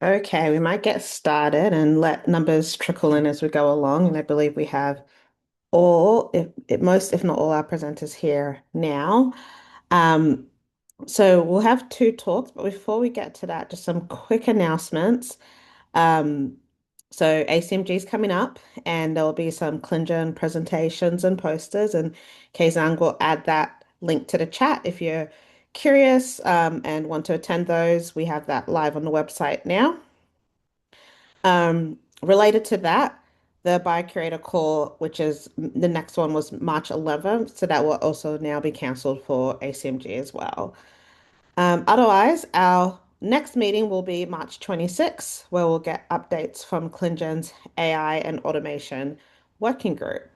Okay, we might get started and let numbers trickle in as we go along. And I believe we have most, if not all, our presenters here now. Um, so we'll have two talks, but before we get to that, just some quick announcements. Um, so ACMG is coming up, and there will be some ClinGen presentations and posters, and Kazang will add that link to the chat if you're curious and want to attend those. We have that live on the website now. Related to that, the Biocurator call, which is the next one was March 11th, so that will also now be cancelled for ACMG as well. Otherwise, our next meeting will be March 26th, where we'll get updates from ClinGen's AI and automation working group.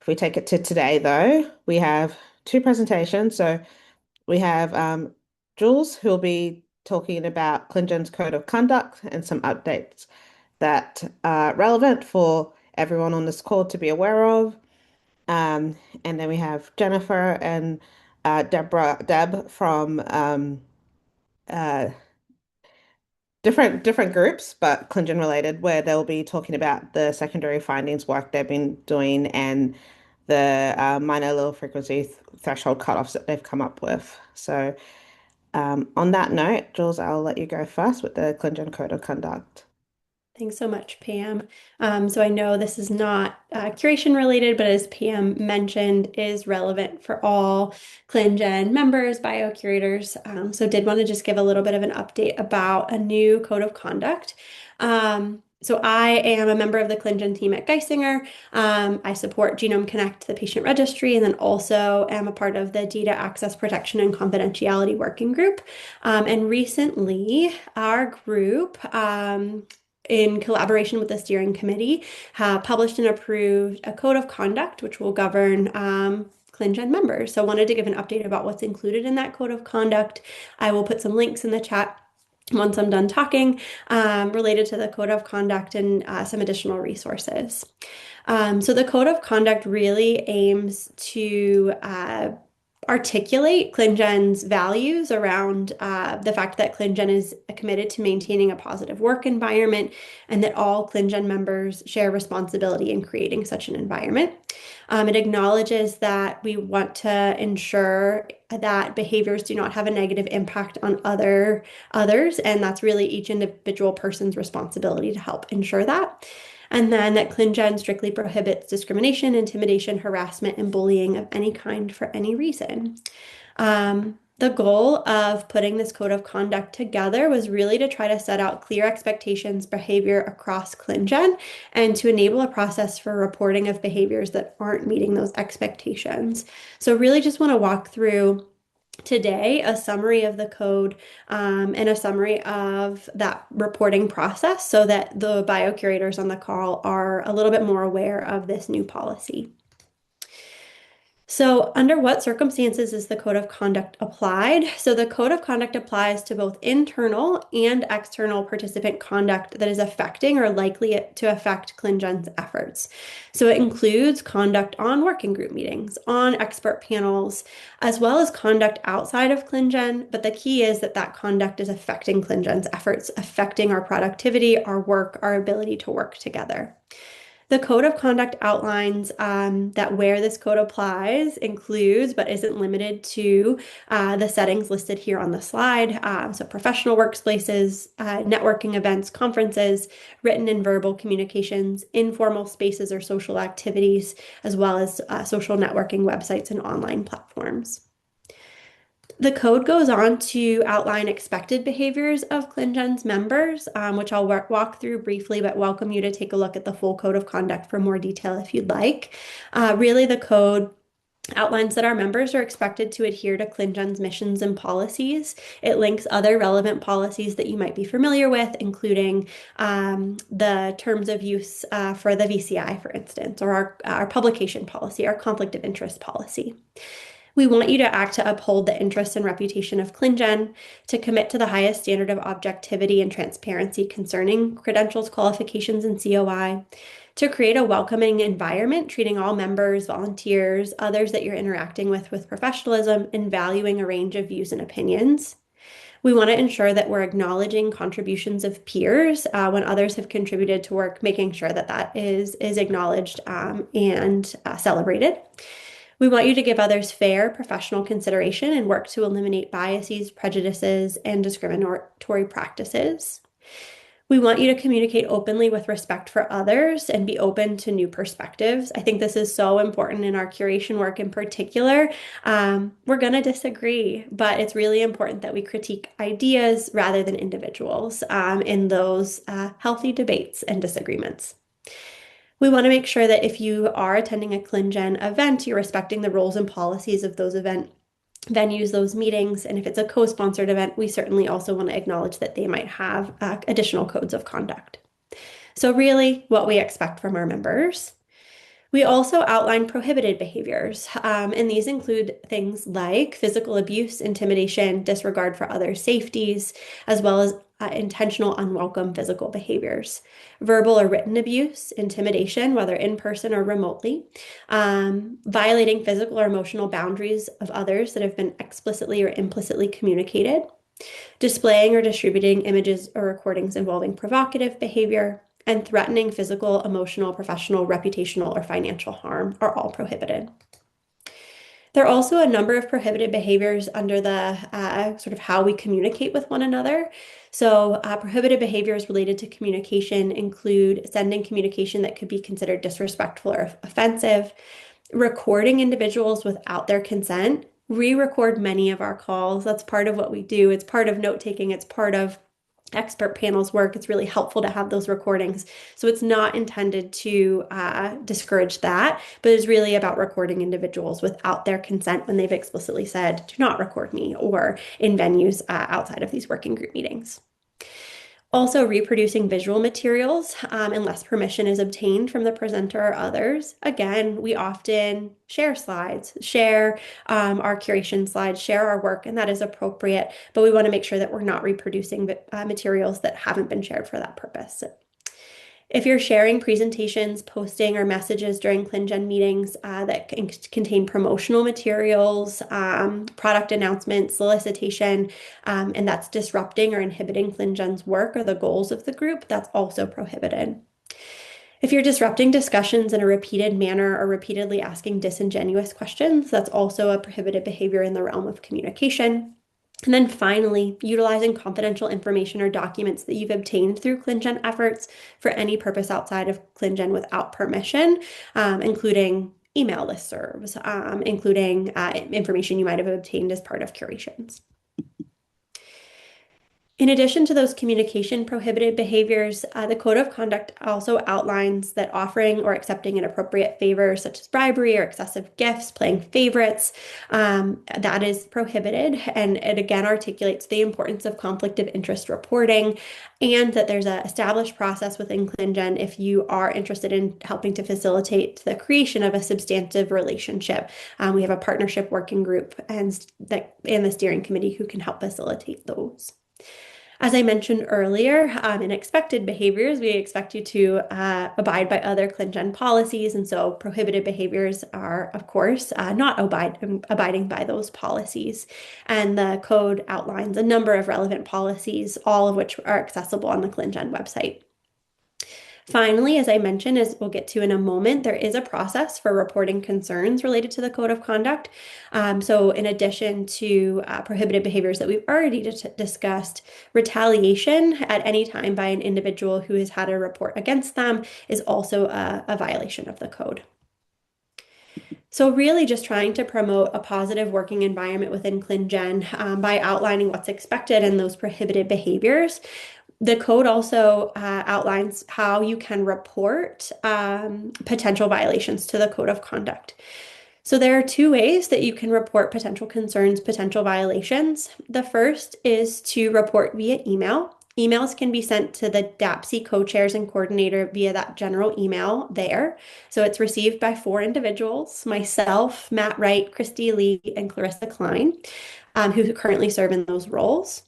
If we take it to today, though, we have two presentations. So we have Jules, who will be talking about ClinGen's Code of Conduct and some updates that are relevant for everyone on this call to be aware of. And then we have Jennifer and Deb from uh, different groups, but ClinGen related, where they'll be talking about the secondary findings work they've been doing and the minor allele frequency threshold cutoffs that they've come up with. So on that note, Jules, I'll let you go first with the ClinGen Code of Conduct. Thanks so much, Pam. So I know this is not curation related, but as Pam mentioned, is relevant for all ClinGen members, biocurators. So did want to just give a little bit of an update about a new code of conduct. So I am a member of the ClinGen team at Geisinger. I support Genome Connect, the patient registry, and then also am a part of the Data Access Protection and Confidentiality Working Group. And recently, our group, in collaboration with the steering committee, have published and approved a code of conduct which will govern ClinGen members. So I wanted to give an update about what's included in that code of conduct. I will put some links in the chat once I'm done talking related to the code of conduct and some additional resources. So the code of conduct really aims to articulate ClinGen's values around the fact that ClinGen is committed to maintaining a positive work environment and that all ClinGen members share responsibility in creating such an environment. It acknowledges that we want to ensure that behaviors do not have a negative impact on others, and that's really each individual person's responsibility to help ensure that. And then that ClinGen strictly prohibits discrimination, intimidation, harassment, and bullying of any kind for any reason. The goal of putting this code of conduct together was really to try to set out clear expectations behavior across ClinGen and to enable a process for reporting of behaviors that aren't meeting those expectations. So really just want to walk through today a summary of the code and a summary of that reporting process so that the biocurators on the call are a little bit more aware of this new policy. So, under what circumstances is the code of conduct applied? So, the code of conduct applies to both internal and external participant conduct that is affecting or likely to affect ClinGen's efforts. So, it includes conduct on working group meetings, on expert panels, as well as conduct outside of ClinGen. But the key is that that conduct is affecting ClinGen's efforts, affecting our productivity, our work, our ability to work together. The code of conduct outlines that where this code applies includes, but isn't limited to, the settings listed here on the slide. So professional workplaces, networking events, conferences, written and verbal communications, informal spaces or social activities, as well as social networking websites and online platforms. The code goes on to outline expected behaviors of ClinGen's members, which I'll walk through briefly, but welcome you to take a look at the full code of conduct for more detail if you'd like. Really, the code outlines that our members are expected to adhere to ClinGen's missions and policies. It links other relevant policies that you might be familiar with, including the terms of use for the VCI, for instance, or our publication policy, our conflict of interest policy. We want you to act to uphold the interest and reputation of ClinGen, to commit to the highest standard of objectivity and transparency concerning credentials, qualifications, and COI, to create a welcoming environment, treating all members, volunteers, others that you're interacting with professionalism and valuing a range of views and opinions. We want to ensure that we're acknowledging contributions of peers when others have contributed to work, making sure that that is acknowledged and celebrated. We want you to give others fair professional consideration and work to eliminate biases, prejudices, and discriminatory practices. We want you to communicate openly with respect for others and be open to new perspectives. I think this is so important in our curation work in particular. We're going to disagree, but it's really important that we critique ideas rather than individuals in those healthy debates and disagreements. We want to make sure that if you are attending a ClinGen event, you're respecting the rules and policies of those venues, those meetings, and if it's a co-sponsored event, we certainly also want to acknowledge that they might have additional codes of conduct. So really what we expect from our members. We also outline prohibited behaviors, and these include things like physical abuse, intimidation, disregard for others' safeties, as well as intentional unwelcome physical behaviors. Verbal or written abuse, intimidation, whether in person or remotely, violating physical or emotional boundaries of others that have been explicitly or implicitly communicated, displaying or distributing images or recordings involving provocative behavior, and threatening physical, emotional, professional, reputational, or financial harm are all prohibited. There are also a number of prohibited behaviors under the sort of how we communicate with one another. So prohibited behaviors related to communication include sending communication that could be considered disrespectful or offensive, recording individuals without their consent, re-record many of our calls. That's part of what we do. It's part of note-taking. It's part of expert panels work. It's really helpful to have those recordings. So it's not intended to discourage that, but it's really about recording individuals without their consent when they've explicitly said, do not record me, or in venues outside of these working group meetings. Also, reproducing visual materials unless permission is obtained from the presenter or others. Again, we often share slides, share our curation slides, share our work, and that is appropriate, but we want to make sure that we're not reproducing materials that haven't been shared for that purpose. If you're sharing presentations, posting, or messages during ClinGen meetings that contain promotional materials, product announcements, solicitation, and that's disrupting or inhibiting ClinGen's work or the goals of the group, that's also prohibited. If you're disrupting discussions in a repeated manner or repeatedly asking disingenuous questions, that's also a prohibited behavior in the realm of communication. And then finally, utilizing confidential information or documents that you've obtained through ClinGen efforts for any purpose outside of ClinGen without permission, including email listservs, including information you might have obtained as part of curations. In addition to those communication prohibited behaviors, the Code of Conduct also outlines that offering or accepting inappropriate favors, such as bribery or excessive gifts, playing favorites, that is prohibited. And it again articulates the importance of conflict of interest reporting, and that there's an established process within ClinGen if you are interested in helping to facilitate the creation of a substantive relationship. We have a partnership working group and the steering committee who can help facilitate those. As I mentioned earlier, in expected behaviors, we expect you to abide by other ClinGen policies, and so prohibited behaviors are, of course, not abiding by those policies. And the code outlines a number of relevant policies, all of which are accessible on the ClinGen website. Finally, as I mentioned, as we'll get to in a moment, there is a process for reporting concerns related to the Code of Conduct. So in addition to prohibited behaviors that we've already discussed, retaliation at any time by an individual who has had a report against them is also a violation of the code. So really just trying to promote a positive working environment within ClinGen by outlining what's expected and those prohibited behaviors. The code also outlines how you can report potential violations to the Code of Conduct. So there are two ways that you can report potential concerns, potential violations. The first is to report via email. Emails can be sent to the DAPC co-chairs and coordinator via that general email there. So it's received by 4 individuals, myself, Matt Wright, Christy Lee, and Clarissa Klein, who currently serve in those roles.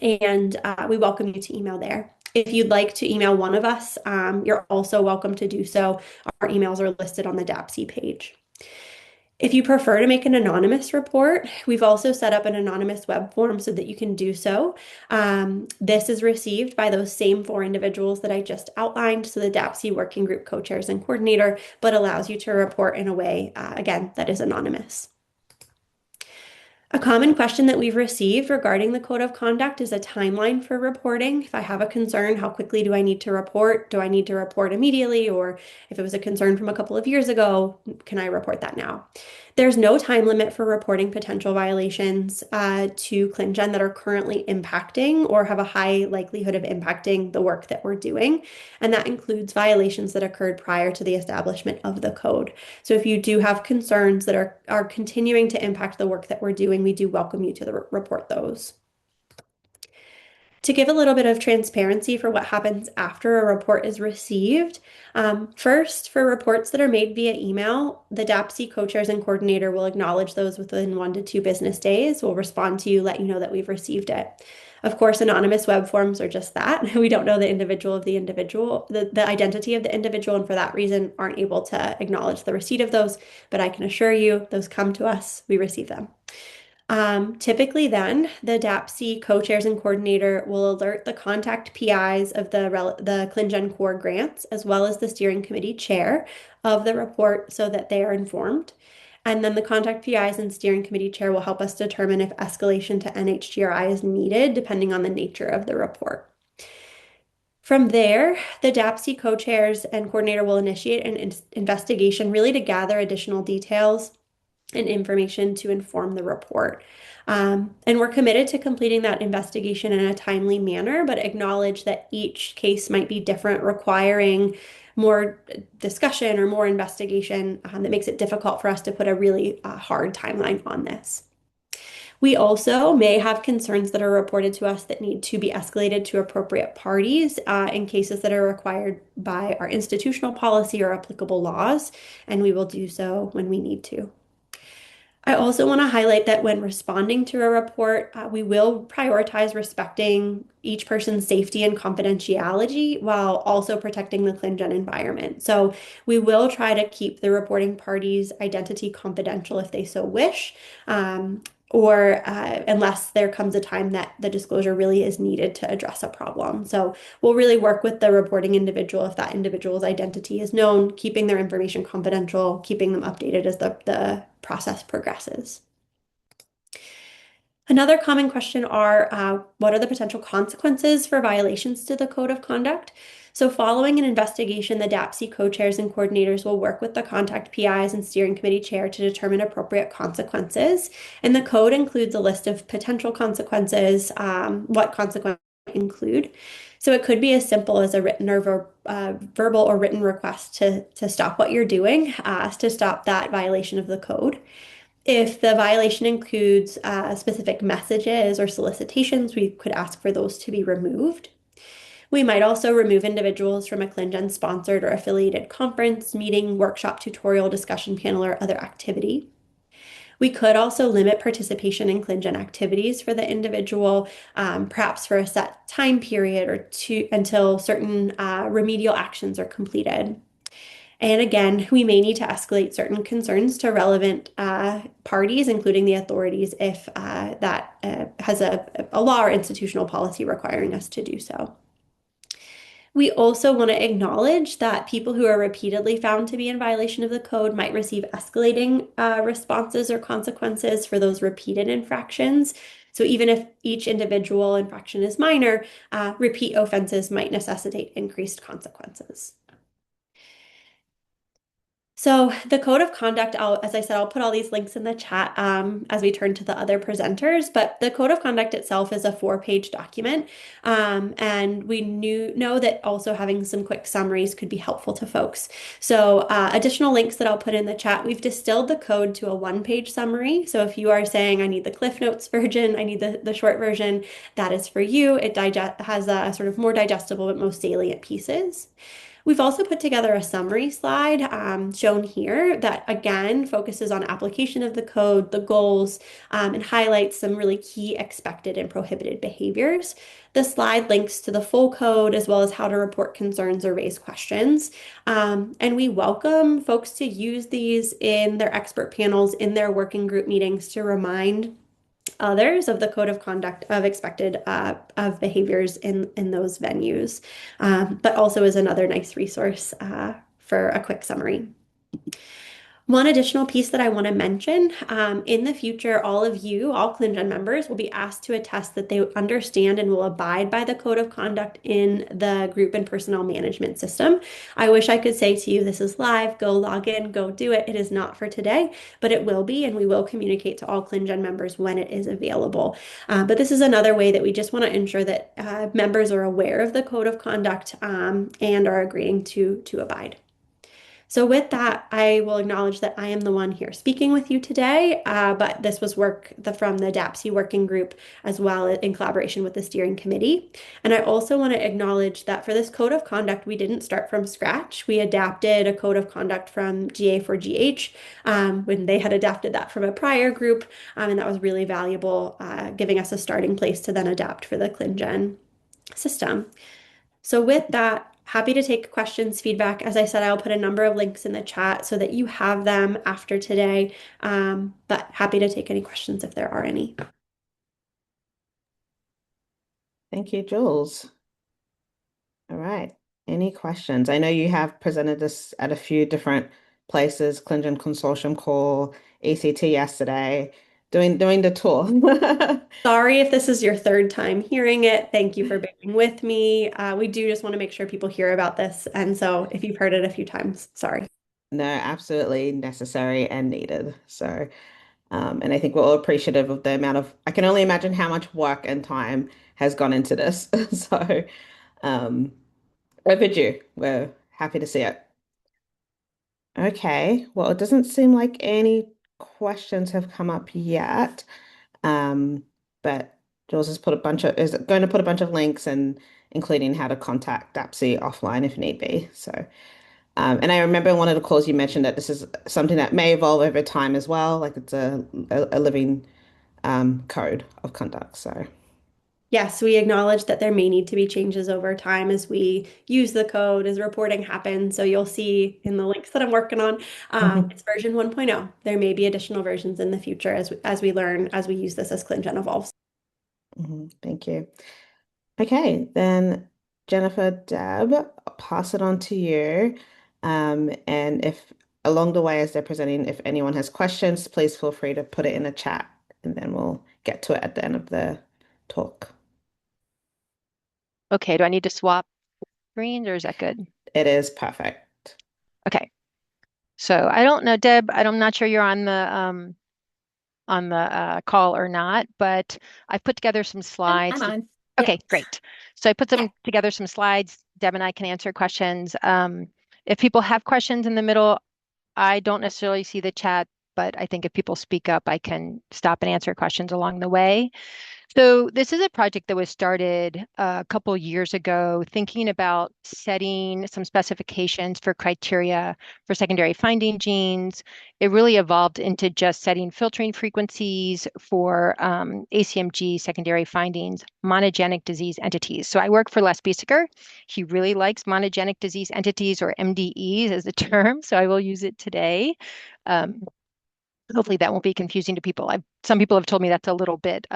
And we welcome you to email there. If you'd like to email one of us, you're also welcome to do so. Our emails are listed on the DAPC page. If you prefer to make an anonymous report, we've also set up an anonymous web form so that you can do so. This is received by those same four individuals that I just outlined, so the DAPC working group co-chairs and coordinator, but allows you to report in a way, again, that is anonymous. A common question that we've received regarding the code of conduct is a timeline for reporting. If I have a concern, how quickly do I need to report? Do I need to report immediately? Or if it was a concern from a couple of years ago, can I report that now? There's no time limit for reporting potential violations to ClinGen that are currently impacting or have a high likelihood of impacting the work that we're doing. And that includes violations that occurred prior to the establishment of the code. So if you do have concerns that are continuing to impact the work that we're doing, we do welcome you to report those. To give a little bit of transparency for what happens after a report is received, first, for reports that are made via email, the DAPC co-chairs and coordinator will acknowledge those within 1 to 2 business days. We'll respond to you, let you know that we've received it. Of course, anonymous web forms are just that. We don't know the individual of the individual, the identity of the individual, and for that reason aren't able to acknowledge the receipt of those. But I can assure you, those come to us, we receive them. Typically then, the DAPC co-chairs and coordinator will alert the contact PIs of the ClinGen core grants, as well as the steering committee chair of the report so that they are informed. And then the contact PIs and steering committee chair will help us determine if escalation to NHGRI is needed, depending on the nature of the report. From there, the DAPC co-chairs and coordinator will initiate an investigation really to gather additional details and information to inform the report. And we're committed to completing that investigation in a timely manner, but acknowledge that each case might be different, requiring more discussion or more investigation that makes it difficult for us to put a really hard timeline on this. We also may have concerns that are reported to us that need to be escalated to appropriate parties in cases that are required by our institutional policy or applicable laws, and we will do so when we need to. I also want to highlight that when responding to a report, we will prioritize respecting each person's safety and confidentiality while also protecting the ClinGen environment. So we will try to keep the reporting party's identity confidential if they so wish, or unless there comes a time that the disclosure really is needed to address a problem. So we'll really work with the reporting individual if that individual's identity is known, keeping their information confidential, keeping them updated as the process progresses. Another common question are, what are the potential consequences for violations to the code of conduct? So following an investigation, the DAPC co-chairs and coordinators will work with the contact PIs and steering committee chair to determine appropriate consequences. And the code includes a list of potential consequences, what consequences include. So it could be as simple as a written or verbal or written request to stop what you're doing, to stop that violation of the code. If the violation includes specific messages or solicitations, we could ask for those to be removed. We might also remove individuals from a ClinGen sponsored or affiliated conference, meeting, workshop, tutorial, discussion panel, or other activity. We could also limit participation in ClinGen activities for the individual, perhaps for a set time period or two until certain remedial actions are completed. And again, we may need to escalate certain concerns to relevant parties, including the authorities, if that has a law or institutional policy requiring us to do so. We also want to acknowledge that people who are repeatedly found to be in violation of the code might receive escalating responses or consequences for those repeated infractions. So even if each individual infraction is minor, repeat offenses might necessitate increased consequences. So the code of conduct, as I said, I'll put all these links in the chat as we turn to the other presenters, but the code of conduct itself is a 4-page document. And we know that also having some quick summaries could be helpful to folks. So additional links that I'll put in the chat, we've distilled the code to a 1-page summary. So if you are saying, I need the Cliff Notes version, I need the short version, that is for you. It has a sort of more digestible but most salient pieces. We've also put together a summary slide shown here that again focuses on application of the code, the goals, and highlights some really key expected and prohibited behaviors. The slide links to the full code as well as how to report concerns or raise questions. And we welcome folks to use these in their expert panels, in their working group meetings to remind others of the code of conduct of expected of behaviors in those venues, but also is another nice resource for a quick summary. One additional piece that I want to mention, in the future, all of you, all ClinGen members, will be asked to attest that they understand and will abide by the code of conduct in the group and personnel management system. I wish I could say to you, this is live, go log in, go do it. It is not for today, but it will be, and we will communicate to all ClinGen members when it is available. But this is another way that we just want to ensure that members are aware of the code of conduct and are agreeing to abide. So with that, I will acknowledge that I am the one here speaking with you today, but this was work from the DAPC working group as well in collaboration with the steering committee. And I also want to acknowledge that for this code of conduct, we didn't start from scratch. We adapted a code of conduct from GA4GH when they had adapted that from a prior group, and that was really valuable, giving us a starting place to then adapt for the ClinGen system. So with that, happy to take questions, feedback. As I said, I'll put a number of links in the chat so that you have them after today. But happy to take any questions if there are any. Thank you, Jules. All right. Any questions? I know you have presented this at a few different places, ClinGen Consortium call, ECT yesterday, doing the tour. Sorry if this is your third time hearing it. Thank you for bearing with me. We do just want to make sure people hear about this. And so if you've heard it a few times, sorry. No, absolutely necessary and needed. So, and I think we're all appreciative of the amount of, I can only imagine how much work and time has gone into this. So, um, overdue. We're happy to see it. Okay. Well, it doesn't seem like any questions have come up yet. But Jules has put a bunch of is going to put a bunch of links and including how to contact DAPC offline if need be. So, and I remember in one of the calls you mentioned that this is something that may evolve over time as well. Like it's a living code of conduct. So, Yes, we acknowledge that there may need to be changes over time as we use the code, as reporting happens. So you'll see in the links that I'm working on, mhm, it's version 1.0. There may be additional versions in the future as we learn, as we use this as ClinGen evolves. thank you. Okay, then Jennifer, Deb, I'll pass it on to you. And if along the way as they're presenting, if anyone has questions, please feel free to put it in the chat and then we'll get to it at the end of the talk. Okay, do I need to swap screens or is that good? It is perfect. Okay. So I don't know, Deb, I'm not sure you're on the call or not, but I've put together some I'm slides. on. Okay, Yep. great. So I put Yeah. together some slides. Deb and I can answer questions. If people have questions in the middle, I don't necessarily see the chat, but I think if people speak up, I can stop and answer questions along the way. So this is a project that was started a couple years ago, thinking about setting some specifications for criteria for secondary finding genes. It really evolved into just setting filtering frequencies for ACMG secondary findings, monogenic disease entities. So I work for Les Biesecker. He really likes monogenic disease entities, or MDEs as a term, so I will use it today. Hopefully that won't be confusing to people. Some people have told me that's a little bit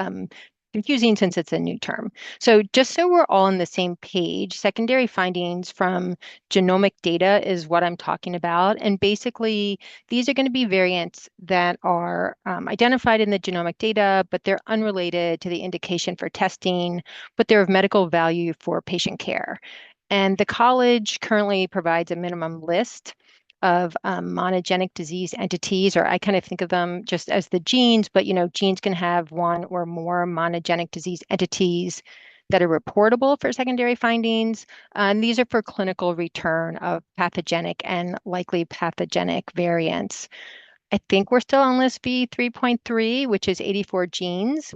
confusing since it's a new term. So just so we're all on the same page, secondary findings from genomic data is what I'm talking about. And basically, these are going to be variants that are identified in the genomic data, but they're unrelated to the indication for testing, but they're of medical value for patient care. And the college currently provides a minimum list of monogenic disease entities, or I kind of think of them just as the genes, but genes can have one or more monogenic disease entities that are reportable for secondary findings. And these are for clinical return of pathogenic and likely pathogenic variants. I think we're still on list B 3.3, which is 84 genes.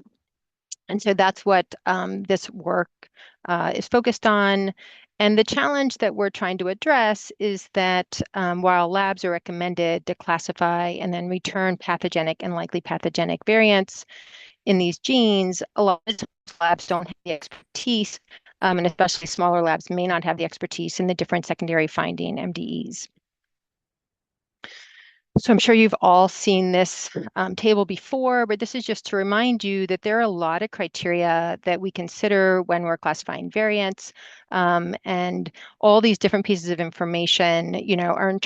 And so that's what this work is focused on. And the challenge that we're trying to address is that while labs are recommended to classify and then return pathogenic and likely pathogenic variants in these genes, a lot of labs don't have the expertise, and especially smaller labs may not have the expertise in the different secondary finding MDEs. So I'm sure you've all seen this table before, but this is just to remind you that there are a lot of criteria that we consider when we're classifying variants, and all these different pieces of information, are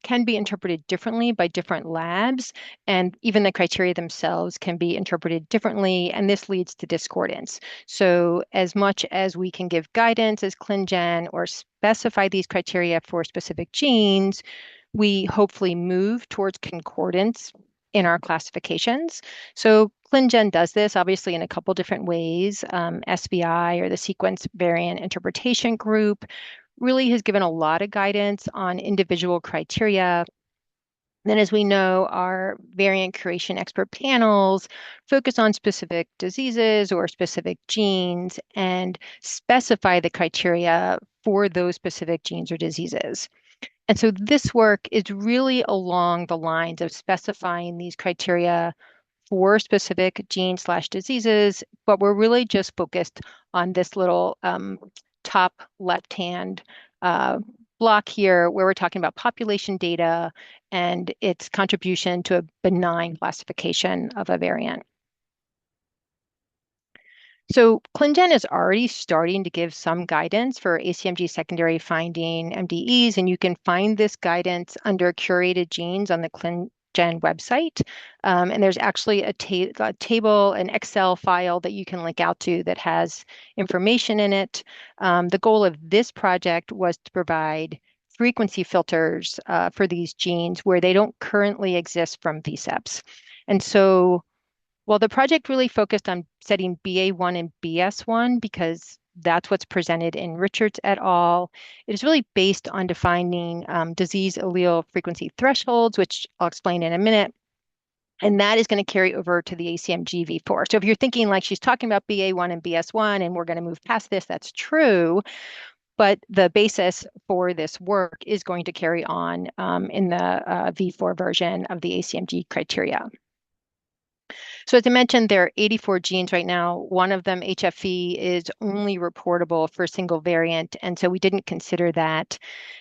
can be interpreted differently by different labs, and even the criteria themselves can be interpreted differently, and this leads to discordance. So as much as we can give guidance as ClinGen or specify these criteria for specific genes, we hopefully move towards concordance in our classifications. So ClinGen does this obviously in a couple different ways. SVI, or the Sequence Variant Interpretation Group, really has given a lot of guidance on individual criteria. Then, as we know, our variant curation expert panels focus on specific diseases or specific genes and specify the criteria for those specific genes or diseases. And so this work is really along the lines of specifying these criteria for specific genes/diseases, but we're really just focused on this little top left-hand block here where we're talking about population data and its contribution to a benign classification of a variant. So ClinGen is already starting to give some guidance for ACMG secondary finding MDEs, and you can find this guidance under curated genes on the ClinGen website. And there's actually a table, an Excel file that you can link out to that has information in it. The goal of this project was to provide frequency filters for these genes where they don't currently exist from VSEPs. And so well, the project really focused on setting BA1 and BS1 because that's what's presented in Richards et al. It is really based on defining disease allele frequency thresholds, which I'll explain in a minute. And that is going to carry over to the ACMG V4. So if you're thinking like she's talking about BA1 and BS1 and we're going to move past this, that's true. But the basis for this work is going to carry on in the V4 version of the ACMG criteria. So as I mentioned, there are 84 genes right now. One of them, HFE, is only reportable for a single variant, and so we didn't consider that.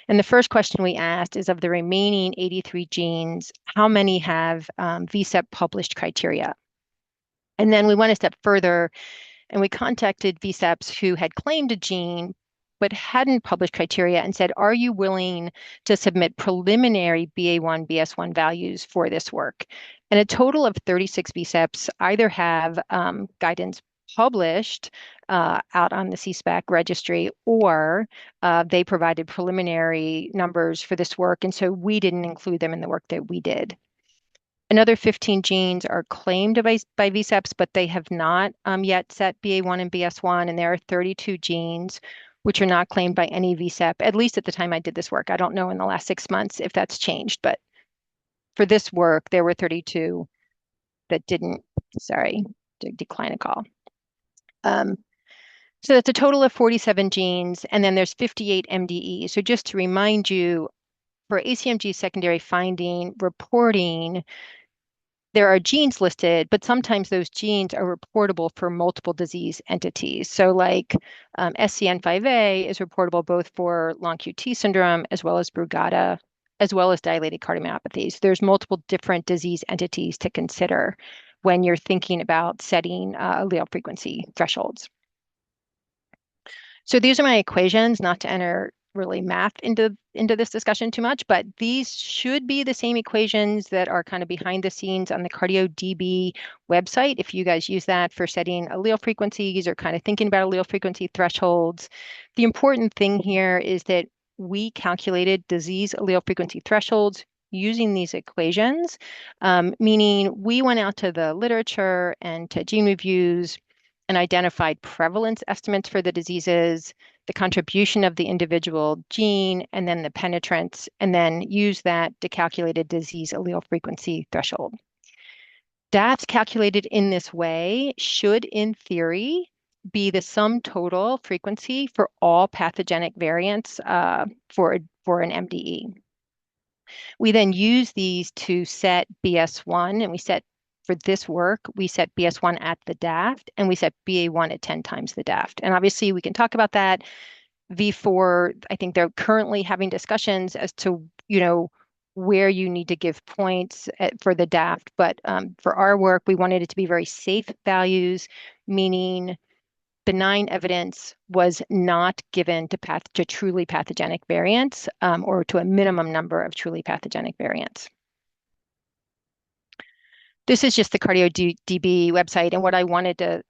And the first question we asked is, of the remaining 83 genes, how many have VSEP published criteria? And then we went a step further, and we contacted VSEPs who had claimed a gene but hadn't published criteria and said, are you willing to submit preliminary BA1, BS1 values for this work? And a total of 36 VSEPs either have guidance published out on the CSPAC registry, or they provided preliminary numbers for this work. And so we didn't include them in the work that we did. Another 15 genes are claimed by VSEPs, but they have not yet set BA1 and BS1, and there are 32 genes which are not claimed by any VSEP, at least at the time I did this work. I don't know in the last 6 months if that's changed, but for this work, there were 32 that didn't, decline a call. So that's a total of 47 genes, and then there's 58 MDEs. So just to remind you, for ACMG secondary finding reporting, there are genes listed, but sometimes those genes are reportable for multiple disease entities. So like SCN5A is reportable both for long QT syndrome as well as Brugada, as well as dilated cardiomyopathies. There's multiple different disease entities to consider when you're thinking about setting allele frequency thresholds. So these are my equations, not to enter really math into this discussion too much, but these should be the same equations that are kind of behind the scenes on the CardioDB website. If you guys use that for setting allele frequencies or kind of thinking about allele frequency thresholds, the important thing here is that we calculated disease allele frequency thresholds using these equations, meaning we went out to the literature and to gene reviews and identified prevalence estimates for the diseases, the contribution of the individual gene, and then the penetrance, and then use that to calculate a disease allele frequency threshold. DAPs calculated in this way should, in theory, be the sum total frequency for all pathogenic variants for an MDE. We then use these to set BS1, and for this work, we set BS1 at the DAFT, and we set BA1 at 10 times the DAFT. And obviously, we can talk about that. V4, I think they're currently having discussions as to, where you need to give points for the DAFT. But for our work, we wanted it to be very safe values, meaning benign evidence was not given to truly pathogenic variants or to a minimum number of truly pathogenic variants. This is just the CardioDB website, and what I wanted to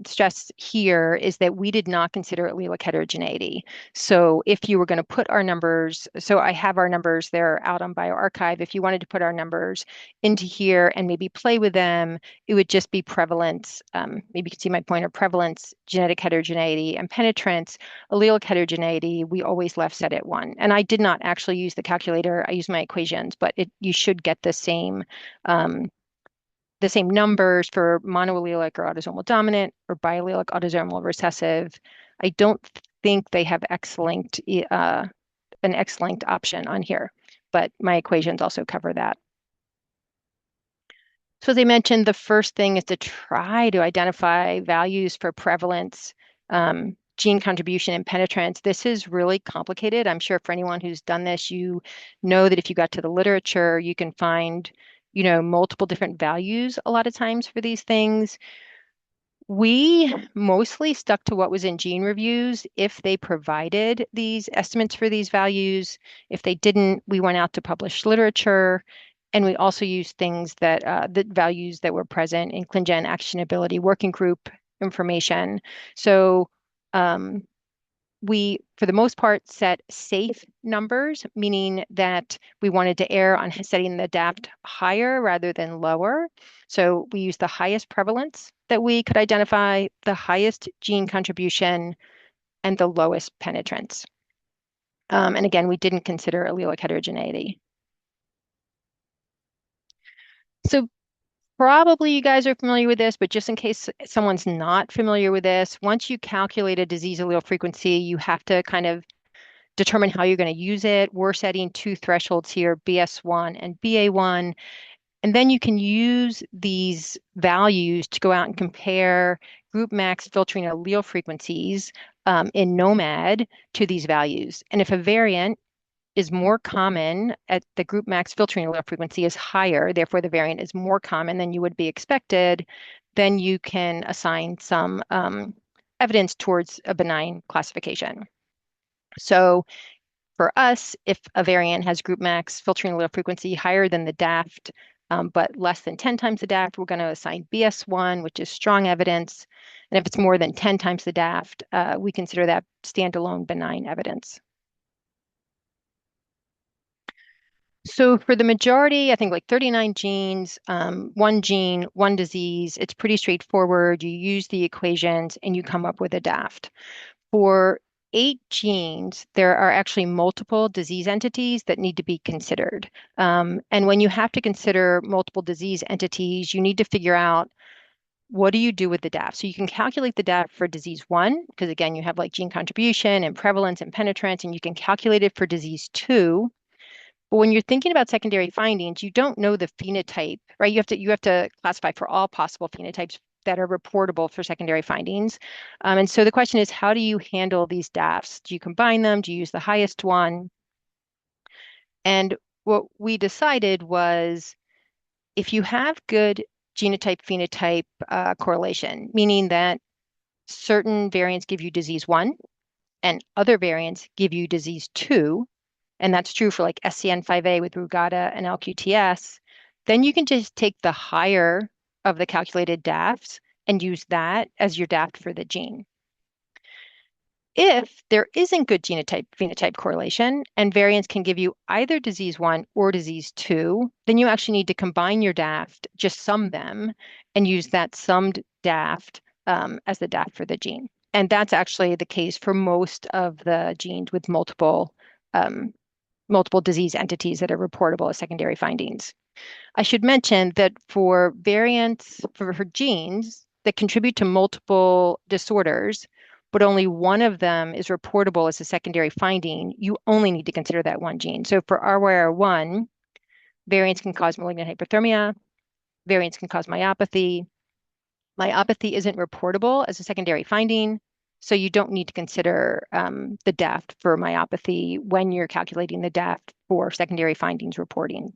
stress here is that we did not consider allelic heterogeneity. So if you were going to put our numbers, so I have our numbers, they're out on bioRxiv. If you wanted to put our numbers into here and maybe play with them, it would just be prevalence. Maybe you can see my pointer: prevalence, genetic heterogeneity, and penetrance. Allelic heterogeneity, we always left set at 1. And I did not actually use the calculator. I used my equations, but you should get the same numbers for monoallelic or autosomal dominant or biallelic autosomal recessive. I don't think they have an X-linked option on here, but my equations also cover that. So as I mentioned, the first thing is to try to identify values for prevalence, gene contribution, and penetrance. This is really complicated. I'm sure for anyone who's done this, you know that if you got to the literature, you can find multiple different values a lot of times for these things. We mostly stuck to what was in gene reviews if they provided these estimates for these values. If they didn't, we went out to published literature, and we also used things the values that were present in ClinGen actionability working group information. So we, for the most part, set safe numbers, meaning that we wanted to err on setting the DAPT higher rather than lower. So we used the highest prevalence that we could identify, the highest gene contribution, and the lowest penetrance. And again, we didn't consider allelic heterogeneity. So probably you guys are familiar with this, but just in case someone's not familiar with this, once you calculate a disease allele frequency, you have to kind of determine how you're going to use it. We're setting 2 thresholds here, BS1 and BA1. And then you can use these values to go out and compare group max filtering allele frequencies in NOMAD to these values. And if a variant is more common at the group max filtering allele frequency is higher, therefore the variant is more common than you would be expected, then you can assign some evidence towards a benign classification. So for us, if a variant has group max filtering allele frequency higher than the DAFT, but less than 10 times the DAFT, we're going to assign BS1, which is strong evidence. And if it's more than 10 times the DAFT, we consider that standalone benign evidence. So for the majority, I think like 39 genes, 1 gene, 1 disease, it's pretty straightforward. You use the equations and you come up with a DAFT. For 8 genes, there are actually multiple disease entities that need to be considered. And when you have to consider multiple disease entities, you need to figure out what do you do with the DAFT. So you can calculate the DAFT for disease 1, because again, you have like gene contribution and prevalence and penetrance, and you can calculate it for disease 2. But when you're thinking about secondary findings, you don't know the phenotype, right? You have to classify for all possible phenotypes that are reportable for secondary findings. And so the question is, how do you handle these DAFTs? Do you combine them? Do you use the highest one? And what we decided was if you have good genotype-phenotype correlation, meaning that certain variants give you disease 1 and other variants give you disease 2, and that's true for like SCN5A with Brugada and LQTS, then you can just take the higher of the calculated DAFTs and use that as your DAFT for the gene. If there isn't good genotype-phenotype correlation and variants can give you either disease 1 or disease 2, then you actually need to combine your DAFT, just sum them, and use that summed DAFT as the DAFT for the gene. And that's actually the case for most of the genes with multiple disease entities that are reportable as secondary findings. I should mention that for variants, for genes, that contribute to multiple disorders, but only one of them is reportable as a secondary finding, you only need to consider that one gene. So for RYR1, variants can cause malignant hyperthermia, variants can cause myopathy. Myopathy isn't reportable as a secondary finding, so you don't need to consider the DAFT for myopathy when you're calculating the DAFT for secondary findings reporting.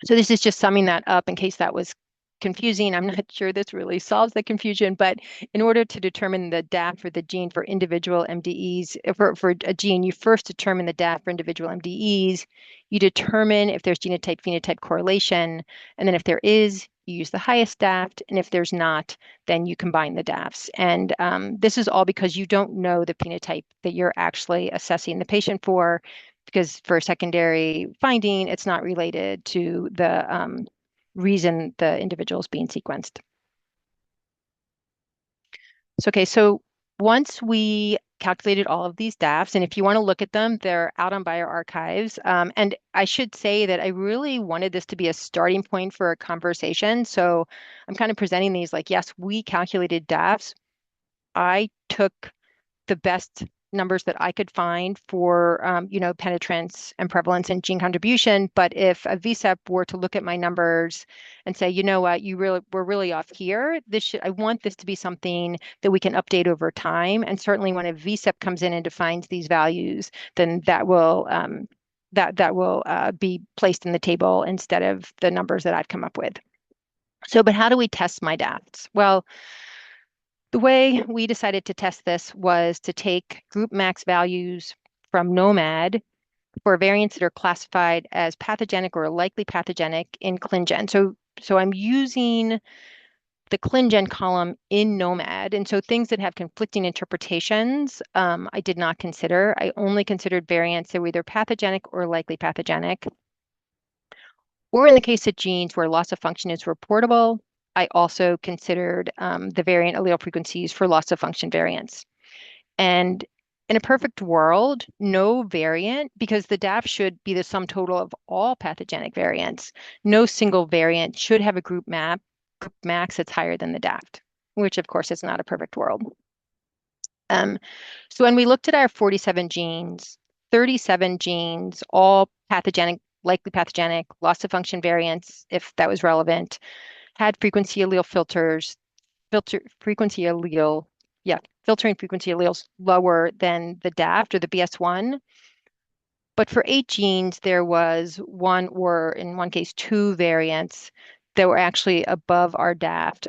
So this is just summing that up in case that was confusing. I'm not sure this really solves the confusion, but in order to determine the DAF for the gene for individual MDEs, for a gene, you first determine the DAF for individual MDEs. You determine if there's genotype-phenotype correlation, and then if there is, you use the highest DAFT, and if there's not, then you combine the DAFs. And this is all because you don't know the phenotype that you're actually assessing the patient for, because for secondary finding, it's not related to the reason the individual is being sequenced. So, okay, so once we calculated all of these DAFs, and if you want to look at them, they're out on bioarchives. And I should say that I really wanted this to be a starting point for a conversation. So I'm kind of presenting these like, yes, we calculated DAFs. I took the best numbers that I could find for, penetrance and prevalence and gene contribution. But if a VSEP were to look at my numbers and say, you know what, we're really off here. I want this to be something that we can update over time. And certainly when a VSEP comes in and defines these values, then that will be placed in the table instead of the numbers that I've come up with. So, but how do we test my DAFs? Well, the way we decided to test this was to take group max values from NOMAD for variants that are classified as pathogenic or likely pathogenic in ClinGen. So I'm using the ClinGen column in NOMAD. And so things that have conflicting interpretations, I did not consider. I only considered variants that were either pathogenic or likely pathogenic. Or in the case of genes where loss of function is reportable, I also considered the variant allele frequencies for loss of function variants. And in a perfect world, no variant, because the DAF should be the sum total of all pathogenic variants, no single variant should have a group max that's higher than the DAFT, which of course is not a perfect world. So when we looked at our 47 genes, 37 genes, all pathogenic, likely pathogenic, loss of function variants, if that was relevant, had frequency allele filters, filtering frequency alleles lower than the DAFT or the BS1. But for 8 genes, there was one or in one case, 2 variants that were actually above our DAFT.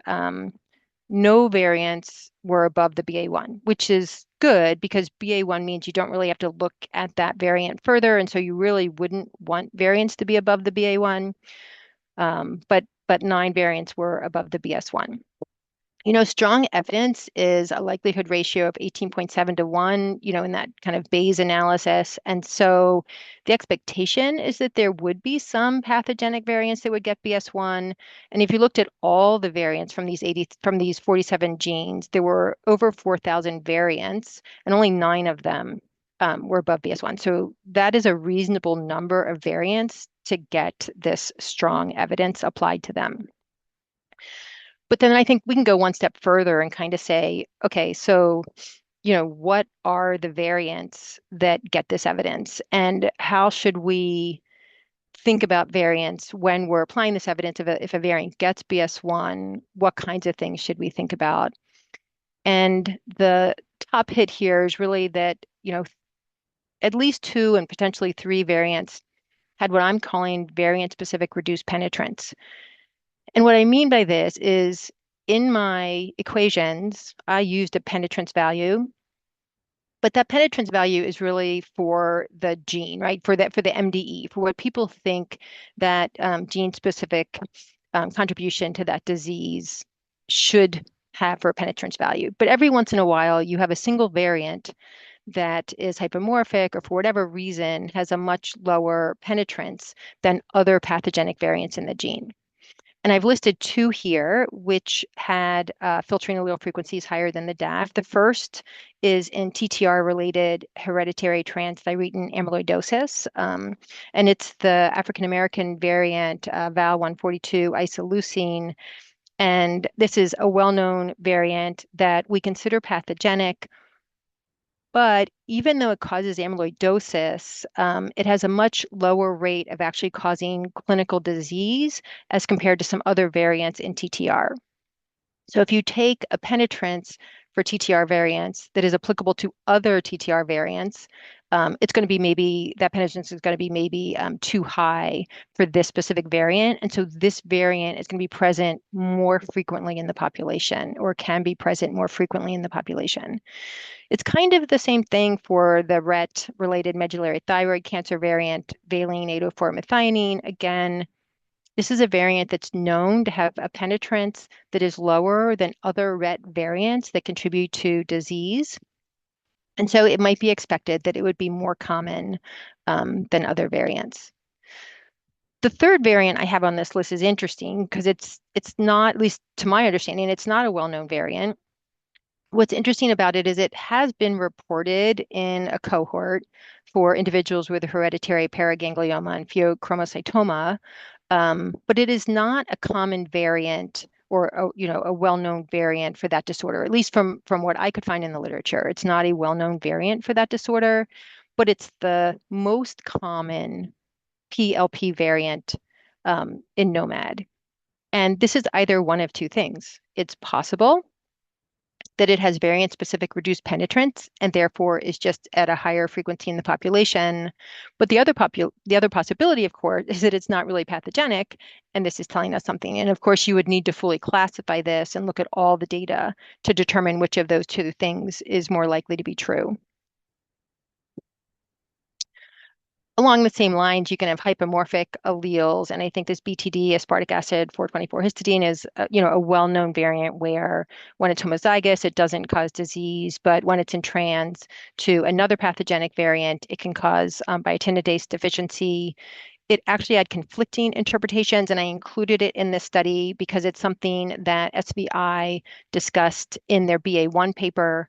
No variants were above the BA1, which is good because BA1 means you don't really have to look at that variant further. And so you really wouldn't want variants to be above the BA1. But 9 variants were above the BS1. Strong evidence is a likelihood ratio of 18.7 to 1, in that kind of Bayes analysis. And so the expectation is that there would be some pathogenic variants that would get BS1. And if you looked at all the variants from these 47 genes, there were over 4,000 variants, and only 9 of them were above BS1. So that is a reasonable number of variants to get this strong evidence applied to them. But then I think we can go one step further and kind of say, okay, so, what are the variants that get this evidence? And how should we think about variants when we're applying this evidence? If a variant gets BS1, what kinds of things should we think about? And the top hit here is really that, at least 2 and potentially 3 variants had what I'm calling variant-specific reduced penetrance. And what I mean by this is in my equations, I used a penetrance value, but that penetrance value is really for the gene, right? For the MDE, for what people think that gene-specific contribution to that disease should have for a penetrance value. But every once in a while, you have a single variant that is hypomorphic or for whatever reason has a much lower penetrance than other pathogenic variants in the gene. And I've listed 2 here, which had filtering allele frequencies higher than the DAF. The first is in TTR-related hereditary transthyretin amyloidosis, and it's the African-American variant VAL142 isoleucine. And this is a well-known variant that we consider pathogenic, but even though it causes amyloidosis, it has a much lower rate of actually causing clinical disease as compared to some other variants in TTR. So if you take a penetrance for TTR variants that is applicable to other TTR variants, it's going to be maybe that penetrance is going to be maybe too high for this specific variant. And so this variant is going to be present more frequently in the population, or can be present more frequently in the population. It's kind of the same thing for the RET-related medullary thyroid cancer variant, valine 804 methionine. Again, this is a variant that's known to have a penetrance that is lower than other RET variants that contribute to disease. And so it might be expected that it would be more common than other variants. The third variant I have on this list is interesting because it's not, at least to my understanding, it's not a well-known variant. What's interesting about it is it has been reported in a cohort for individuals with hereditary paraganglioma and pheochromocytoma, but it is not a common variant or a well-known variant for that disorder, at least from what I could find in the literature. It's not a well-known variant for that disorder, but it's the most common PLP variant in NOMAD. And this is either one of two things. It's possible that it has variant-specific reduced penetrance and therefore is just at a higher frequency in the population. But the other possibility, of course, is that it's not really pathogenic, and this is telling us something. And of course, you would need to fully classify this and look at all the data to determine which of those two things is more likely to be true. Along the same lines, you can have hypomorphic alleles, and I think this BTD, aspartic acid 424 histidine, is a well-known variant where when it's homozygous, it doesn't cause disease, but when it's in trans to another pathogenic variant, it can cause biotinidase deficiency. It actually had conflicting interpretations, and I included it in this study because it's something that SBI discussed in their BA1 paper.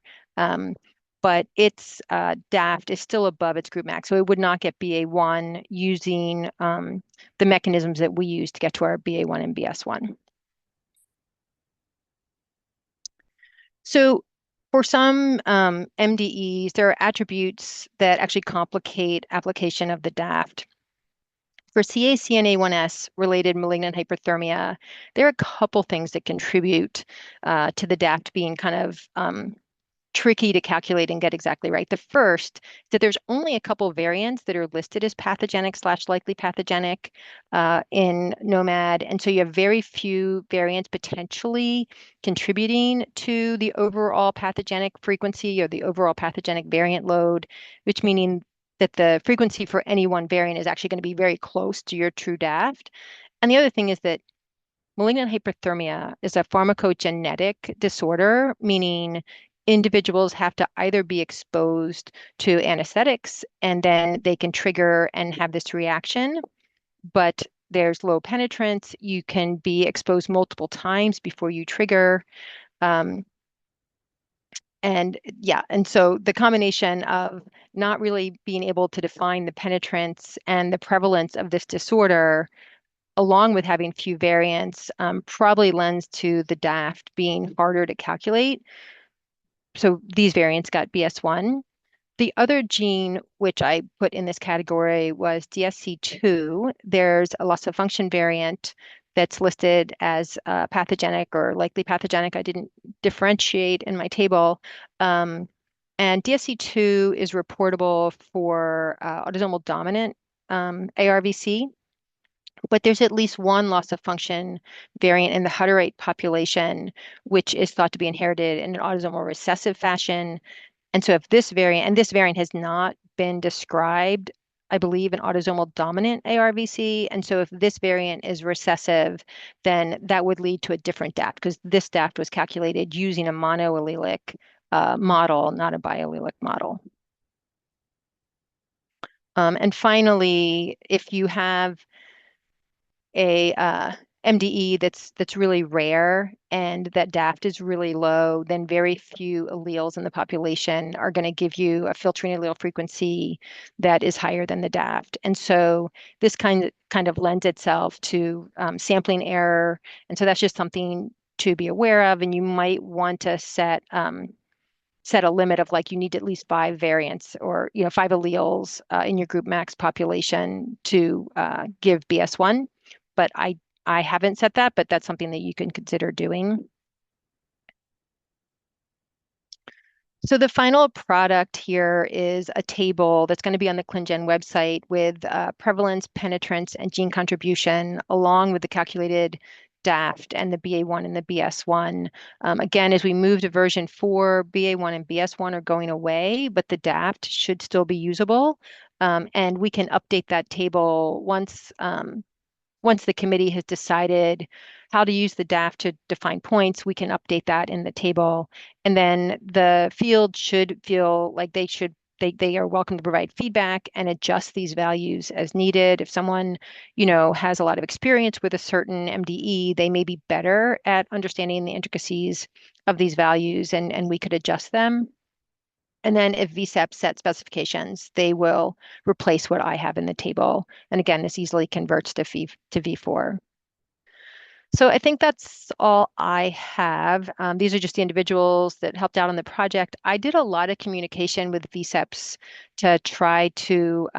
But its DAFT is still above its group max. So it would not get BA1 using the mechanisms that we use to get to our BA1 and BS1. So for some MDEs, there are attributes that actually complicate application of the DAFT. For CA-CNA1S related malignant hyperthermia, there are a couple things that contribute to the DAFT being kind of tricky to calculate and get exactly right. The first is that there's only a couple variants that are listed as pathogenic / likely pathogenic in NOMAD. And so you have very few variants potentially contributing to the overall pathogenic frequency or the overall pathogenic variant load, which meaning that the frequency for any one variant is actually going to be very close to your true DAFT. And the other thing is that malignant hyperthermia is a pharmacogenetic disorder, meaning individuals have to either be exposed to anesthetics and then they can trigger and have this reaction, but there's low penetrance. You can be exposed multiple times before you trigger. And so the combination of not really being able to define the penetrance and the prevalence of this disorder, along with having few variants, probably lends to the DAFT being harder to calculate. So these variants got BS1. The other gene which I put in this category was DSC2. There's a loss of function variant that's listed as pathogenic or likely pathogenic. I didn't differentiate in my table. And DSC2 is reportable for autosomal dominant ARVC. But there's at least one loss of function variant in the Hutterite population, which is thought to be inherited in an autosomal recessive fashion. And so if this variant has not been described, I believe, in autosomal dominant ARVC. And so if this variant is recessive, then that would lead to a different DAFT because this DAFT was calculated using a monoallelic model, not a biallelic model. And finally, if you have a MDE that's really rare and that DAFT is really low, then very few alleles in the population are going to give you a filtering allele frequency that is higher than the DAFT. And so this kind of lends itself to sampling error. And so that's just something to be aware of, and you might want to set a limit of like you need at least five variants or five alleles in your group max population to give BS1. But I haven't set that, but that's something that you can consider doing. So the final product here is a table that's going to be on the ClinGen website with prevalence, penetrance, and gene contribution, along with the calculated DAFT and the BA1 and the BS1. Again, as we move to version 4, BA1 and BS1 are going away, but the DAFT should still be usable. And we can update that table once the committee has decided how to use the DAF to define points, we can update that in the table. And then the field should feel like they are welcome to provide feedback and adjust these values as needed. If someone, has a lot of experience with a certain MDE, they may be better at understanding the intricacies of these values and we could adjust them. And then if VSEP set specifications, they will replace what I have in the table. And again, this easily converts to V4. So I think that's all I have. These are just the individuals that helped out on the project. I did a lot of communication with VSEPs to try to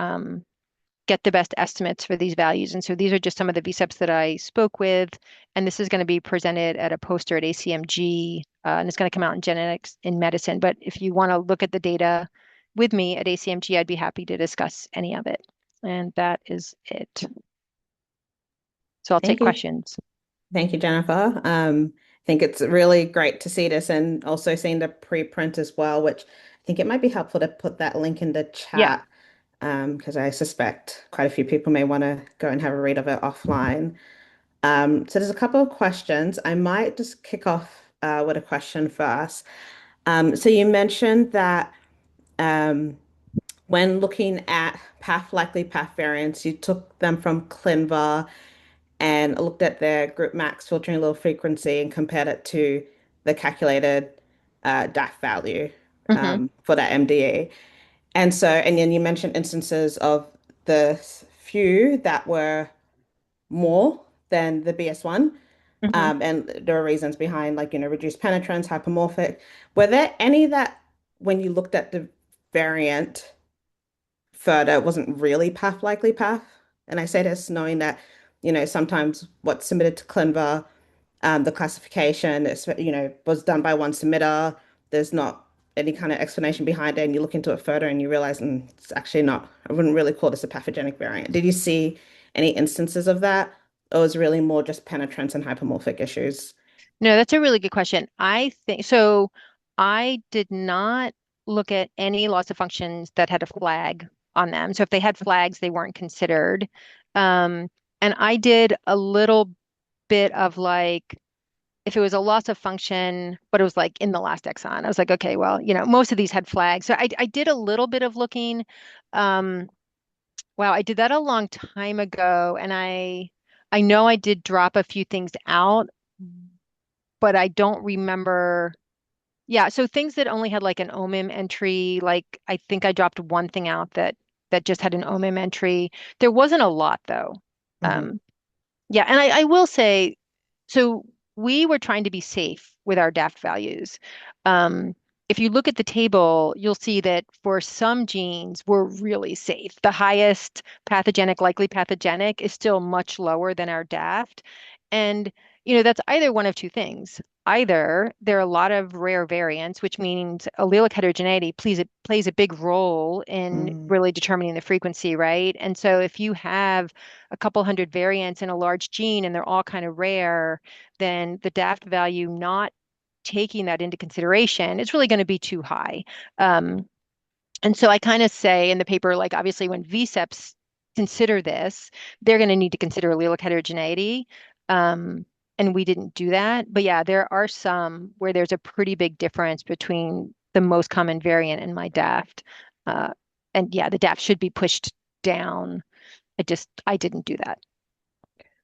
get the best estimates for these values. And so these are just some of the VSEPs that I spoke with. And this is going to be presented at a poster at ACMG, and it's going to come out in Genetics in Medicine. But if you want to look at the data with me at ACMG, I'd be happy to discuss any of it. And that is it. So I'll take Thank you. questions. Thank you, Jennifer. I think it's really great to see this and also seeing the preprint as well, which I think it might be helpful to put that link in the Yeah. chat because I suspect quite a few people may want to go and have a read of it offline. So there's a couple of questions. I might just kick off with a question first. So you mentioned that um, when looking at likely path variants, you took them from ClinVar and looked at their group max filtering allele frequency and compared it to the calculated DAF value Hmm. for that MDE. And then you mentioned instances of the few that were more than the BS1. Hmm. And there are reasons behind, like, reduced penetrance, hypermorphic. Were there any that, when you looked at the variant further, wasn't really path likely path? And I say this knowing that, sometimes what's submitted to ClinVar, the classification, was done by one submitter. There's not any kind of explanation behind it, and you look into it further and you realize it's actually not, I wouldn't really call this a pathogenic variant. Did you see any instances of that? Or was it really more just penetrance and hypermorphic issues? No, that's a really good question. I think so. I did not look at any loss of functions that had a flag on them. So if they had flags, they weren't considered. Um, and I did a little bit of like, if it was a loss of function, but it was like in the last exon, I was like, okay, well, most of these had flags. So I did a little bit of looking. Um, wow, I did that a long time ago, and I know I did drop a few things out, but I don't remember. Yeah, so things that only had like an OMIM entry, like I think I dropped one thing out that just had an OMIM entry. There wasn't a lot though. Hmm. Um, yeah, and I will say, so we were trying to be safe with our DAFT values. Um, if you look at the table, you'll see that for some genes, we're really safe. The highest pathogenic, likely pathogenic, is still much lower than our DAFT. And, that's either one of two things. Either there are a lot of rare variants, which means allelic heterogeneity plays a big role in Mm. really determining the frequency, right? And so if you have a couple hundred variants in a large gene and they're all kind of rare, then the DAFT value not taking that into consideration is really going to be too high. Um, and so I kind of say in the paper, like obviously when VSEPs consider this, they're going to need to consider allelic heterogeneity. Um, and we didn't do that. But yeah, there are some where there's a pretty big difference between the most common variant and my DAFT. Uh, and yeah, the DAFT should be pushed down. I didn't do that.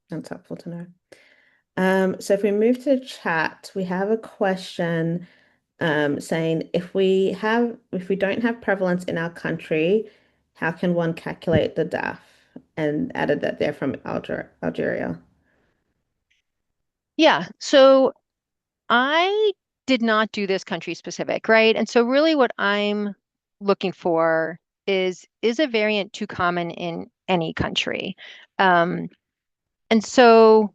That's helpful to know. So if we move to the chat, we have a question saying if we don't have prevalence in our country, how can one calculate the DAF? And added that they're from Algeria. Yeah. So I did not do this country specific, right? And so really what I'm looking for is a variant too common in any country? Um, and so,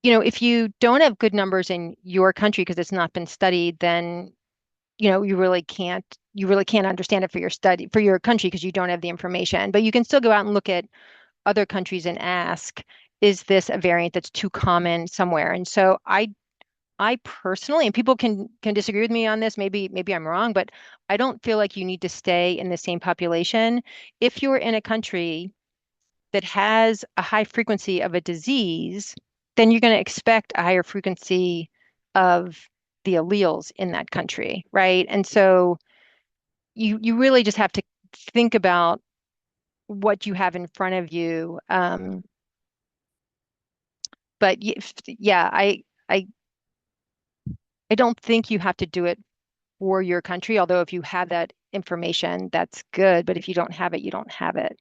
if you don't have good numbers in your country because it's not been studied, then, you really can't understand it for your study, for your country because you don't have the information. But you can still go out and look at other countries and ask, is this a variant that's too common somewhere? And so I personally, and people can disagree with me on this, maybe I'm wrong, but I don't feel like you need to stay in the same population. If you're in a country that has a high frequency of a disease, then you're going to expect a higher frequency of the alleles in that country, right? And so you really just have to think about what you have in front of you. But yeah, I don't think you have to do it for your country, although if you have that information, that's good. But if you don't have it, you don't have it.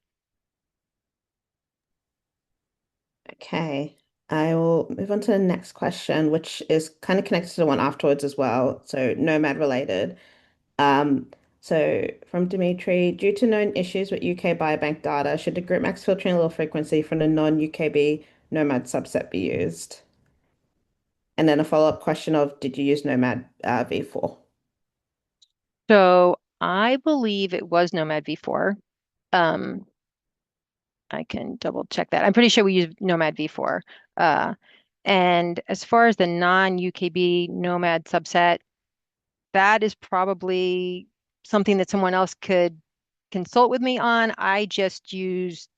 Okay, I will move on to the next question, which is kind of connected to the one afterwards as well. So nomad related. Um, so from Dimitri, due to known issues with UK biobank data, should the group max filtering allele frequency from the non-UKB nomad subset be used? And then a follow-up question of, did you use nomad v4? So I believe it was Nomad v4. Um, I can double check that. I'm pretty sure we used Nomad v4. Uh, and as far as the non-UKB Nomad subset, that is probably something that someone else could consult with me on. I just used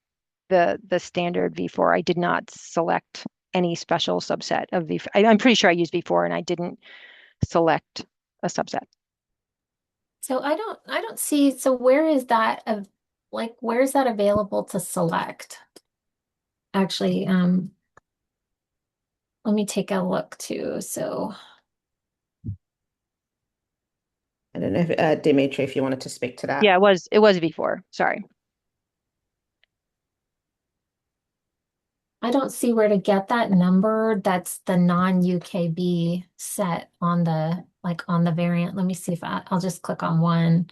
the standard v4. I did not select any special subset of v4. I'm pretty sure I used v4 and I didn't select a subset. So I don't see, so where is that of like where is that available to select? Actually, let me take a look too. So I don't know if Dimitri, if you wanted to speak to Yeah, that. it was v4. Sorry. I don't see where to get that number. That's the non-UKB set on the on the variant. Let me see if I'll just click on one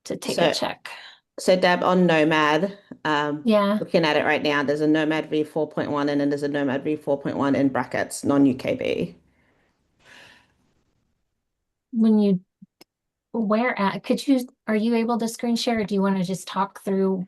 to take a So, check. so Deb, on Nomad, Yeah, looking at it right now, there's a Nomad v4.1 and then there's a Nomad v4.1 in brackets, non-UKB. when you where at are you able to screen share or do you want to just talk through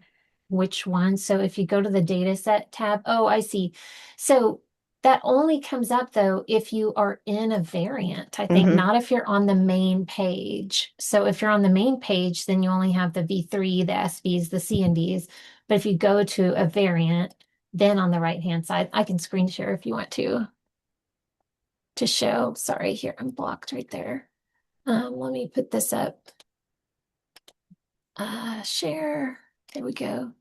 which one? So if you go to the data set tab, oh, I see. So that only comes up though if you are in a variant, I think, Hmm. not if you're on the main page. So if you're on the main page, then you only have the V3, the SVs, the C and Ds. But if you go to a variant, then on the right-hand side, I can screen share if you want to show. Sorry, here, I'm blocked right there. Let me put this up. Share. There we go.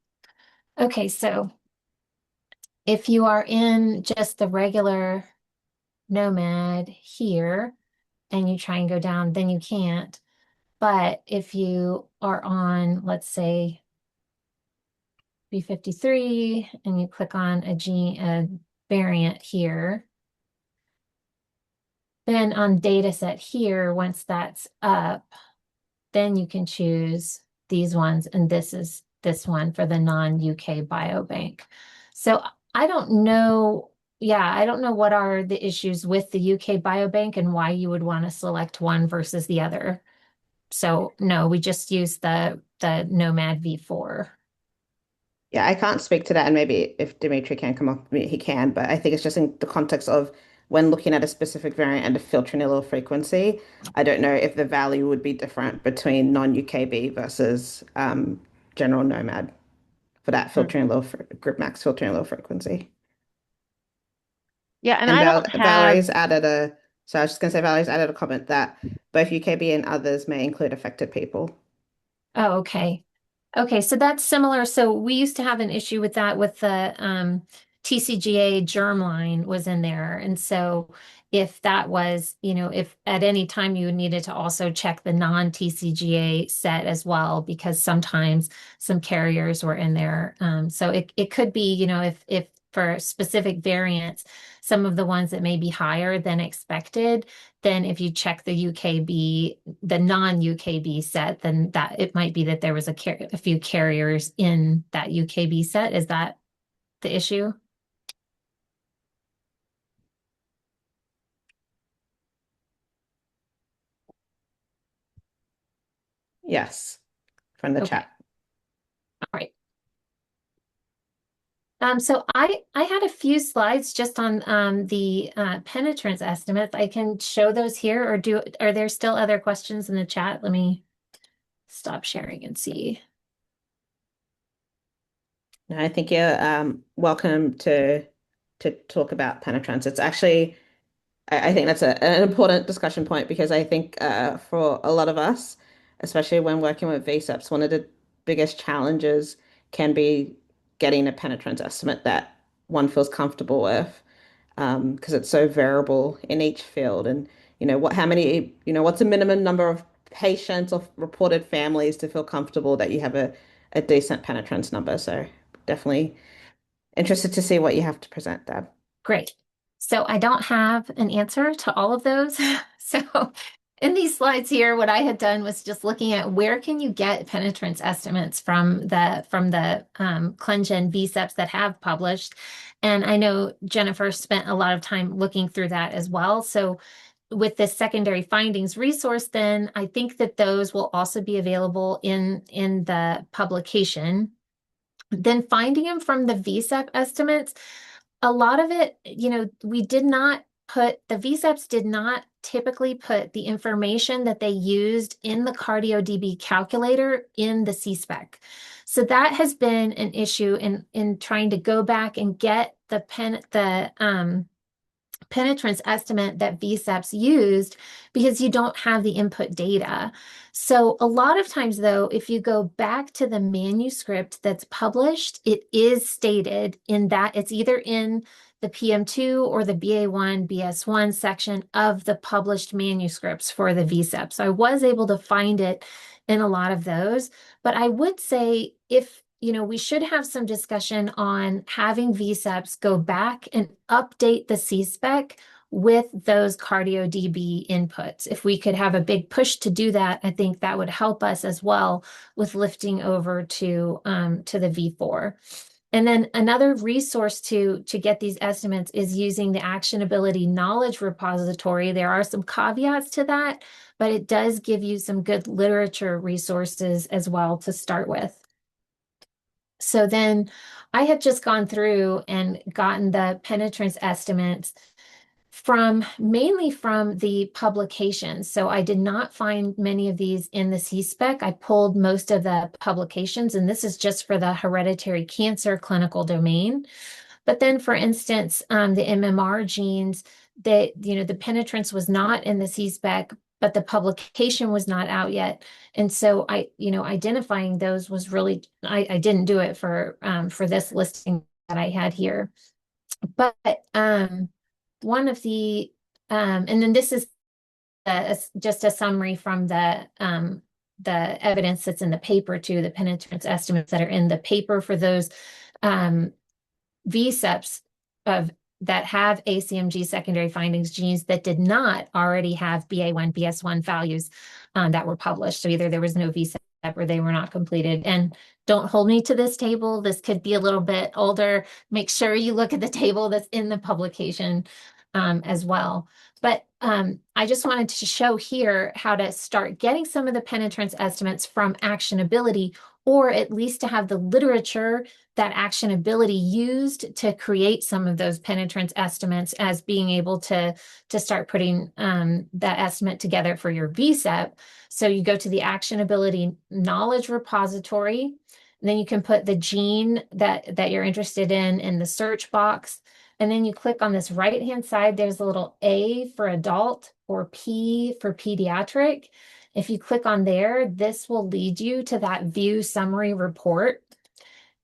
Okay, so if you are in just the regular Nomad here and you try and go down, then you can't. But if you are on, let's say, B53 and you click on a variant here, then on data set here, once that's up, then you can choose these ones, and this is this one for the non-UK biobank. So I don't know, yeah, I don't know what are the issues with the UK biobank and why you would want to select one versus the other. So no, we just use the Nomad V4. Yeah, I can't speak to that, and maybe if Dimitri can come up, he can. But I think it's just in the context of when looking at a specific variant and the filtering allele frequency. I don't know if the value would be different between non-UKB versus general Nomad for that Hmm. filtering allele group max filtering allele frequency. Yeah, and And I don't have. Valerie's added a. So I was just gonna say Valerie's added a comment that both UKB and others may include affected people. Oh, okay. Okay, so that's similar. So we used to have an issue with that with the TCGA germline was in there. And so if that was, if at any time you needed to also check the non-TCGA set as well, because sometimes some carriers were in there. So it could be, if for specific variants, some of the ones that may be higher than expected, then if you check the UKB, the non-UKB set, then that it might be that there was a few carriers in that UKB set. Is that the issue? Yes, from the Okay. chat. All right. So I had a few slides just on the penetrance estimates. I can show those here, or are there still other questions in the chat? Let me stop sharing and see. No, I think you're welcome to talk about penetrance. It's actually, I think that's an important discussion point because I think for a lot of us, especially when working with VSEPs, one of the biggest challenges can be getting a penetrance estimate that one feels comfortable with, because it's so variable in each field. And how many, what's the minimum number of patients or reported families to feel comfortable that you have a decent penetrance number. So definitely interested to see what you have to present, Deb. Great. So I don't have an answer to all of those. So in these slides here, what I had done was just looking at where can you get penetrance estimates from the ClinGen VSEPs that have published. And I know Jennifer spent a lot of time looking through that as well. So with this secondary findings resource, then I think that those will also be available in the publication. Then finding them from the VSEP estimates, a lot of it, we did not put, the VSEPs did not typically put the information that they used in the CardioDB calculator in the CSpec. So that has been an issue in trying to go back and get the penetrance estimate that VSEPs used, because you don't have the input data. So a lot of times, though, if you go back to the manuscript that's published, it is stated in that it's either in the PM2 or the BA1, BS1 section of the published manuscripts for the VSEP. So I was able to find it in a lot of those. But I would say we should have some discussion on having VSEPs go back and update the CSpec with those CardioDB inputs. If we could have a big push to do that, I think that would help us as well with lifting over to the V4. And then another resource to get these estimates is using the actionability knowledge repository. There are some caveats to that, but it does give you some good literature resources as well to start with. So then I had just gone through and gotten the penetrance estimates mainly from the publications. So I did not find many of these in the CSpec. I pulled most of the publications, and this is just for the hereditary cancer clinical domain. But then, for instance, the MMR genes, the penetrance was not in the CSpec, but the publication was not out yet. And so identifying those was really, I didn't do it for this listing that I had here. But one of the, and then this is just a summary from the evidence that's in the paper too, the penetrance estimates that are in the paper for those VSEPs that have ACMG secondary findings genes that did not already have BA1, BS1 values that were published. So either there was no VSEP or they were not completed. And don't hold me to this table. This could be a little bit older. Make sure you look at the table that's in the publication as well. But I just wanted to show here how to start getting some of the penetrance estimates from actionability, or at least to have the literature that actionability used to create some of those penetrance estimates as being able to start putting that estimate together for your VSEP. So you go to the actionability knowledge repository, and then you can put the gene that you're interested in the search box. And then you click on this right-hand side, there's a little A for adult or P for pediatric. If you click on there, this will lead you to that view summary report.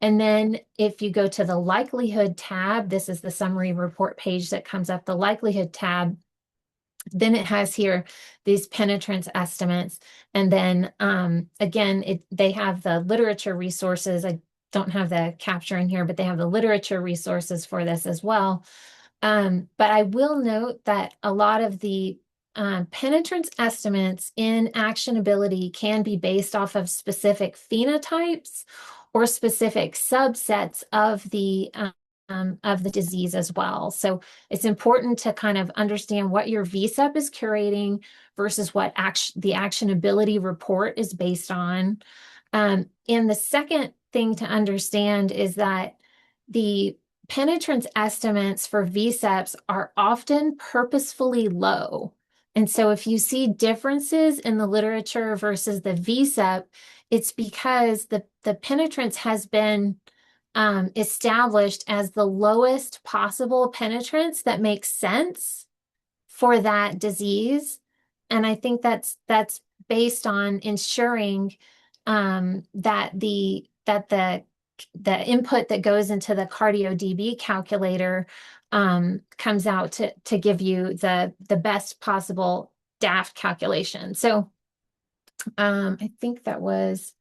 And then if you go to the likelihood tab, this is the summary report page that comes up, the likelihood tab, then it has here these penetrance estimates. And then again, they have the literature resources. don't have the capture in here, but they have the literature resources for this as well. But I will note that a lot of the penetrance estimates in actionability can be based off of specific phenotypes or specific subsets of the disease as well. So it's important to kind of understand what your VSEP is curating versus what the actionability report is based on. And the second thing to understand is that the penetrance estimates for VSEPs are often purposefully low. And so if you see differences in the literature versus the VSEP, it's because the penetrance has been established as the lowest possible penetrance that makes sense for that disease. And I think that's based on ensuring that the input that goes into the CardioDB calculator comes out to give you the best possible DAF calculation. So I think that was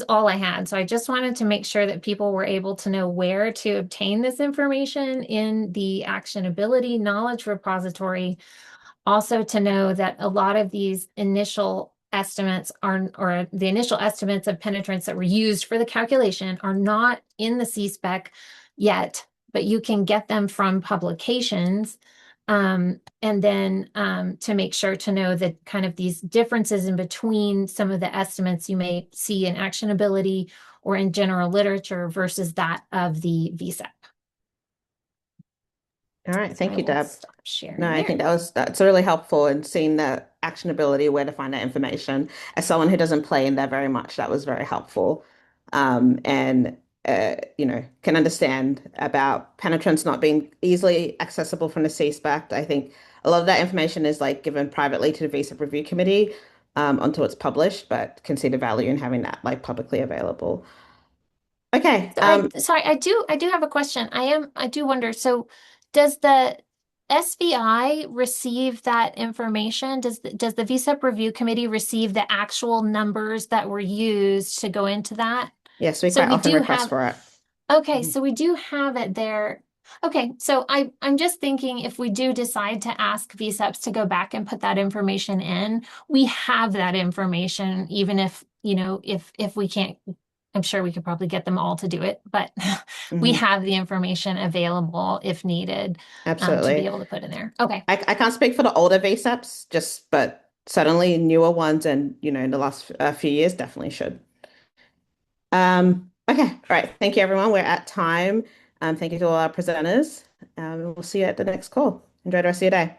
all I had. So I just wanted to make sure that people were able to know where to obtain this information in the actionability knowledge repository. Also to know that a lot of these initial estimates or the initial estimates of penetrance that were used for the calculation are not in the C-spec yet, but you can get them from publications. And then to make sure to know that kind of these differences in between some of the estimates you may see in actionability or in general literature versus that of the VSEP. All right, thank you, Deb. Stop sharing No, I there. think that's really helpful in seeing the actionability, where to find that information. As someone who doesn't play in there very much, that was very helpful. And can understand about penetrance not being easily accessible from the CSPAC. I think a lot of that information is like given privately to the VSEP review committee until it's published, but can see the value in having that like publicly available. Okay. Sorry, I do have a question. I do wonder, so does the SVI receive that information? Does the VSEP review committee receive the actual numbers that were used to go into that? Yes, we So quite we often do request have, for it. okay, so we do have it there. Okay, so I'm just thinking if we do decide to ask VSEPs to go back and put that information in, we have that information, even if, if we can't, I'm sure we could probably get them all to do it, but we have the information available if needed to Absolutely. be able to put in there. Okay. I can't speak for the older VSEPs, but certainly newer ones and, in the last few years definitely should. Okay. All right. Thank you, everyone. We're at time. Thank you to all our presenters. We'll see you at the next call. Enjoy the rest of your day.